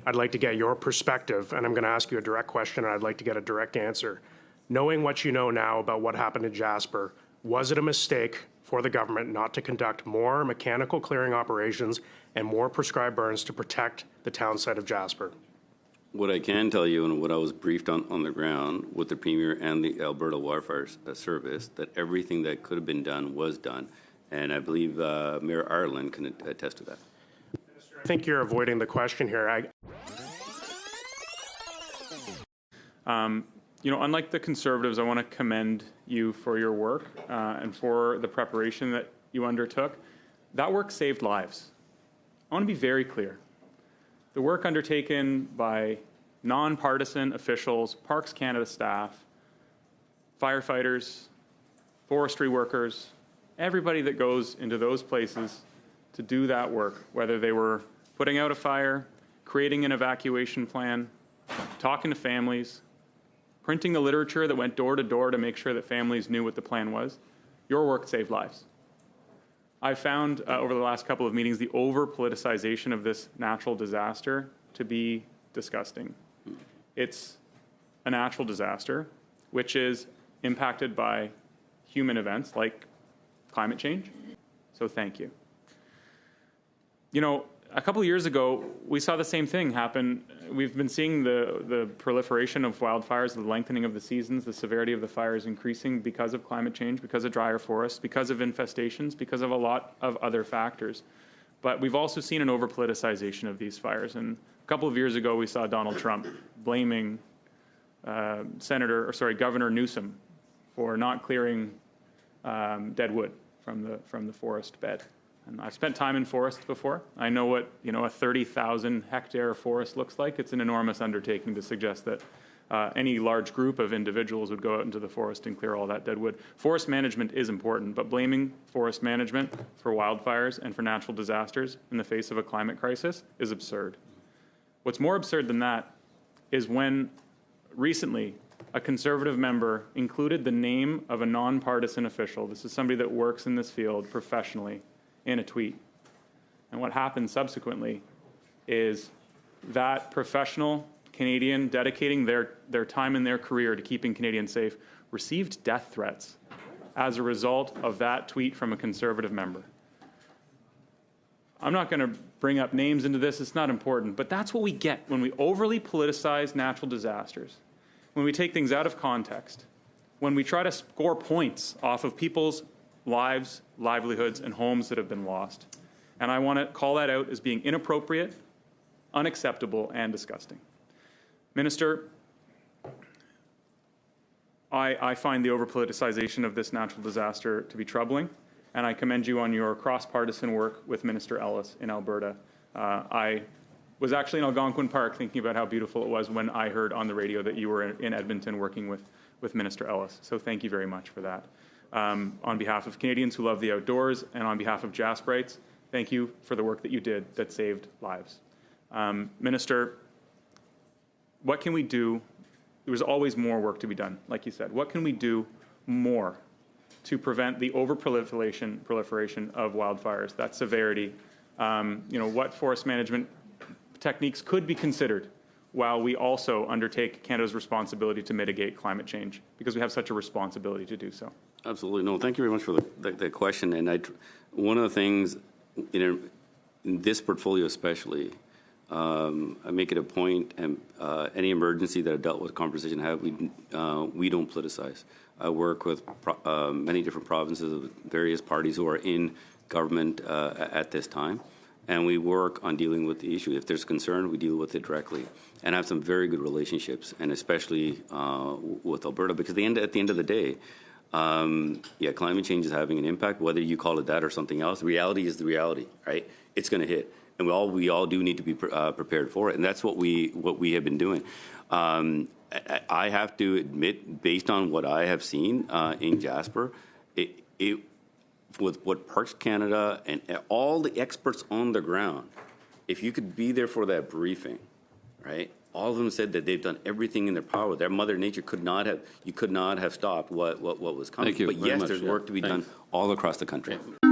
I'd like to get your perspective, and I'm going to ask you a direct question, and I'd like to get a direct answer. Knowing what you know now about what happened in Jasper, was it a mistake for the government not to conduct more mechanical clearing operations and more prescribed burns to protect the town site of Jasper? What I can tell you, and what I was briefed on the ground with the Premier and the Alberta Wildfire Service, that everything that could have been done was done. And I believe Mayor Ireland can attest to that. I think you're avoiding the question here. Unlike the Conservatives, I want to commend you for your work and for the preparation that you undertook. That work saved lives. I want to be very clear. The work undertaken by nonpartisan officials, Parks Canada staff, firefighters, forestry workers, everybody that goes into those places to do that work, whether they were putting out a fire, creating an evacuation plan, talking to families, printing the literature that went door to door to make sure that families knew what the plan was, your work saved lives. I found over the last couple of meetings the over-politicization of this natural disaster to be disgusting. It's a natural disaster which is impacted by human events like climate change, so thank you. A couple of years ago, we saw the same thing happen. We've been seeing the proliferation of wildfires, the lengthening of the seasons, the severity of the fires increasing because of climate change, because of drier forests, because of infestations, because of a lot of other factors. But we've also seen an over-politicization of these fires. And a couple of years ago, we saw Donald Trump blaming Governor Newsom for not clearing dead wood from the forest bed. And I've spent time in forests before. I know what a 30,000 hectare forest looks like. It's an enormous undertaking to suggest that any large group of individuals would go out into the forest and clear all that dead wood. Forest management is important, but blaming forest management for wildfires and for natural disasters in the face of a climate crisis is absurd. What's more absurd than that is when recently a Conservative member included the name of a nonpartisan official. This is somebody that works in this field professionally, in a tweet. And what happened subsequently is that professional Canadian dedicating their time in their career to keeping Canadians safe received death threats as a result of that tweet from a Conservative member. I'm not going to bring up names into this, it's not important, but that's what we get when we overly politicize natural disasters, when we take things out of context, when we try to score points off of people's lives, livelihoods, and homes that have been lost. And I want to call that out as being inappropriate, unacceptable, and disgusting. Minister, I find the over-politicization of this natural disaster to be troubling, and I commend you on your cross-partisan work with Minister Ellis in Alberta. I was actually in Algonquin Park thinking about how beautiful it was when I heard on the radio that you were in Edmonton working with Minister Ellis. So thank you very much for that. On behalf of Canadians who love the outdoors and on behalf of Jasperites, thank you for the work that you did that saved lives. Minister, what can we do? There was always more work to be done, like you said. What can we do more to prevent the over-proliferation of wildfires, that severity? What forest management techniques could be considered while we also undertake Canada's responsibility to mitigate climate change, because we have such a responsibility to do so? Absolutely. No, thank you very much for the question. And one of the things in this portfolio especially, I make it a point, and any emergency that I've dealt with, conversation I have, we don't politicize. I work with many different provinces of various parties who are in government at this time, and we work on dealing with the issue. If there's concern, we deal with it directly, and have some very good relationships, and especially with Alberta, because at the end of the day, climate change is having an impact, whether you call it that or something else. Reality is the reality, right? It's going to hit, and we all do need to be prepared for it, and that's what we have been doing. I have to admit, based on what I have seen in Jasper, with what Parks Canada and all the experts on the ground, if you could be there for that briefing, right? All of them said that they've done everything in their power. Their Mother Nature could not have stopped what was coming. Thank you but yes, much. there's work to be done all across the country. Yeah.